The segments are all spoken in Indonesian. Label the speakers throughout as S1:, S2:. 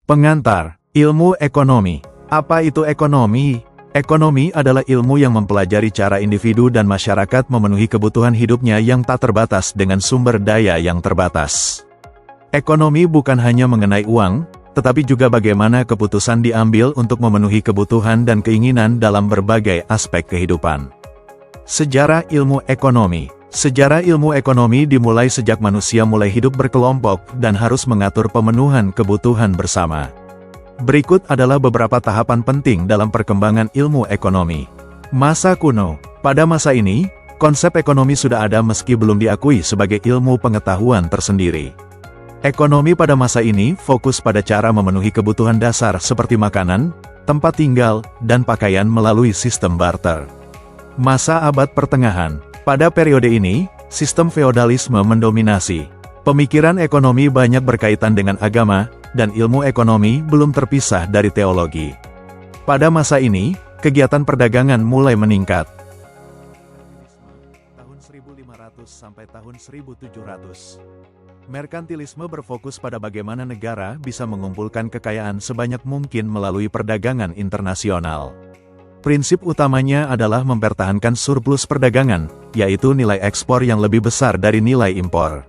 S1: Pengantar, ilmu ekonomi. Apa itu ekonomi? Ekonomi adalah ilmu yang mempelajari cara individu dan masyarakat memenuhi kebutuhan hidupnya yang tak terbatas dengan sumber daya yang terbatas. Ekonomi bukan hanya mengenai uang, tetapi juga bagaimana keputusan diambil untuk memenuhi kebutuhan dan keinginan dalam berbagai aspek kehidupan. Sejarah ilmu ekonomi. Sejarah ilmu ekonomi dimulai sejak manusia mulai hidup berkelompok dan harus mengatur pemenuhan kebutuhan bersama. Berikut adalah beberapa tahapan penting dalam perkembangan ilmu ekonomi. Masa kuno. Pada masa ini, konsep ekonomi sudah ada meski belum diakui sebagai ilmu pengetahuan tersendiri. Ekonomi pada masa ini fokus pada cara memenuhi kebutuhan dasar seperti makanan, tempat tinggal, dan pakaian melalui sistem barter. Masa abad pertengahan. Pada periode ini, sistem feodalisme mendominasi. Pemikiran ekonomi banyak berkaitan dengan agama, dan ilmu ekonomi belum terpisah dari teologi. Pada masa ini, kegiatan perdagangan mulai meningkat. Tahun 1500 sampai tahun 1700. Merkantilisme berfokus pada bagaimana negara bisa mengumpulkan kekayaan sebanyak mungkin melalui perdagangan internasional. Prinsip utamanya adalah mempertahankan surplus perdagangan, yaitu nilai ekspor yang lebih besar dari nilai impor.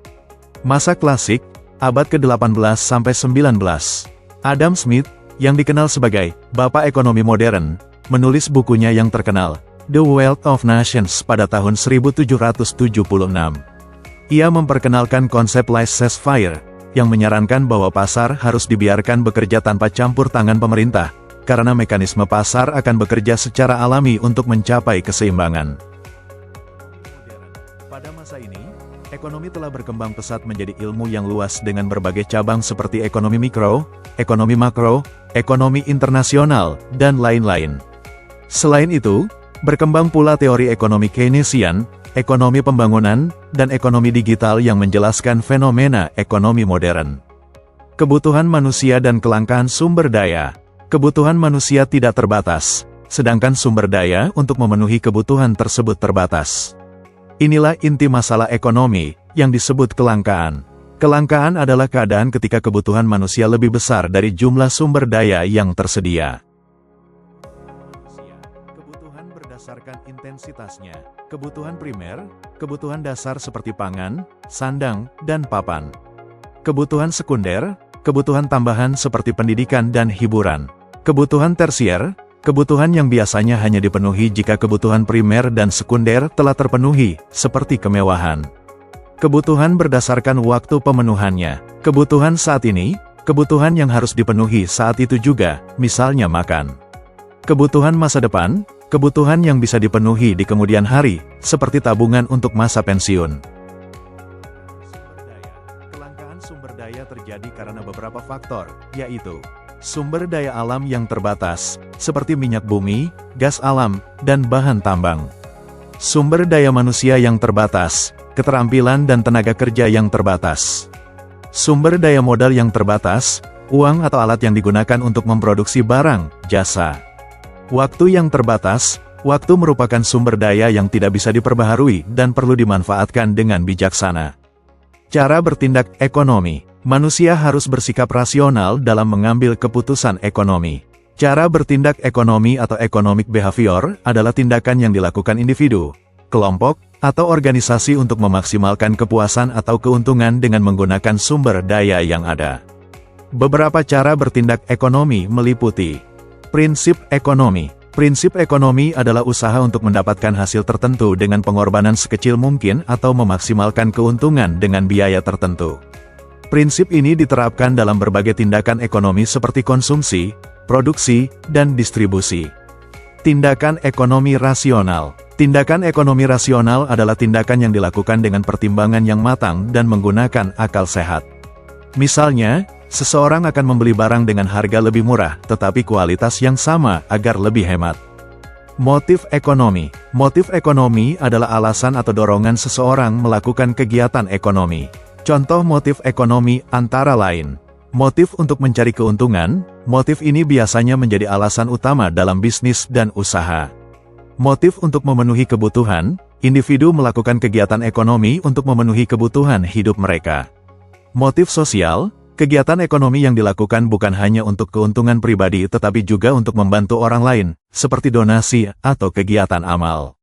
S1: Masa klasik, abad ke-18 sampai 19. Adam Smith, yang dikenal sebagai Bapak Ekonomi Modern, menulis bukunya yang terkenal, The Wealth of Nations pada tahun 1776. Ia memperkenalkan konsep laissez-faire, yang menyarankan bahwa pasar harus dibiarkan bekerja tanpa campur tangan pemerintah, karena mekanisme pasar akan bekerja secara alami untuk mencapai keseimbangan. Pada masa ini, ekonomi telah berkembang pesat menjadi ilmu yang luas dengan berbagai cabang seperti ekonomi mikro, ekonomi makro, ekonomi internasional, dan lain-lain. Selain itu, berkembang pula teori ekonomi Keynesian, ekonomi pembangunan, dan ekonomi digital yang menjelaskan fenomena ekonomi modern. Kebutuhan manusia dan kelangkaan sumber daya. Kebutuhan manusia tidak terbatas, sedangkan sumber daya untuk memenuhi kebutuhan tersebut terbatas. Inilah inti masalah ekonomi, yang disebut kelangkaan. Kelangkaan adalah keadaan ketika kebutuhan manusia lebih besar dari jumlah sumber daya yang tersedia. Kebutuhan berdasarkan intensitasnya. Kebutuhan primer, kebutuhan dasar seperti pangan, sandang, dan papan. Kebutuhan sekunder, kebutuhan tambahan seperti pendidikan dan hiburan. Kebutuhan tersier, kebutuhan yang biasanya hanya dipenuhi jika kebutuhan primer dan sekunder telah terpenuhi, seperti kemewahan. Kebutuhan berdasarkan waktu pemenuhannya. Kebutuhan saat ini, kebutuhan yang harus dipenuhi saat itu juga, misalnya makan. Kebutuhan masa depan, kebutuhan yang bisa dipenuhi di kemudian hari, seperti tabungan untuk masa pensiun. Kelangkaan sumber daya terjadi karena beberapa faktor, yaitu sumber daya alam yang terbatas, seperti minyak bumi, gas alam, dan bahan tambang. Sumber daya manusia yang terbatas, keterampilan dan tenaga kerja yang terbatas. Sumber daya modal yang terbatas, uang atau alat yang digunakan untuk memproduksi barang, jasa. Waktu yang terbatas, waktu merupakan sumber daya yang tidak bisa diperbaharui dan perlu dimanfaatkan dengan bijaksana. Cara bertindak ekonomi. Manusia harus bersikap rasional dalam mengambil keputusan ekonomi. Cara bertindak ekonomi atau economic behavior adalah tindakan yang dilakukan individu, kelompok, atau organisasi untuk memaksimalkan kepuasan atau keuntungan dengan menggunakan sumber daya yang ada. Beberapa cara bertindak ekonomi meliputi prinsip ekonomi. Prinsip ekonomi adalah usaha untuk mendapatkan hasil tertentu dengan pengorbanan sekecil mungkin atau memaksimalkan keuntungan dengan biaya tertentu. Prinsip ini diterapkan dalam berbagai tindakan ekonomi seperti konsumsi, produksi, dan distribusi. Tindakan ekonomi rasional. Tindakan ekonomi rasional adalah tindakan yang dilakukan dengan pertimbangan yang matang dan menggunakan akal sehat. Misalnya, seseorang akan membeli barang dengan harga lebih murah, tetapi kualitas yang sama agar lebih hemat. Motif ekonomi. Motif ekonomi adalah alasan atau dorongan seseorang melakukan kegiatan ekonomi. Contoh motif ekonomi antara lain, motif untuk mencari keuntungan. Motif ini biasanya menjadi alasan utama dalam bisnis dan usaha. Motif untuk memenuhi kebutuhan, individu melakukan kegiatan ekonomi untuk memenuhi kebutuhan hidup mereka. Motif sosial, Kegiatan ekonomi yang dilakukan bukan hanya untuk keuntungan pribadi tetapi juga untuk membantu orang lain, seperti donasi atau kegiatan amal.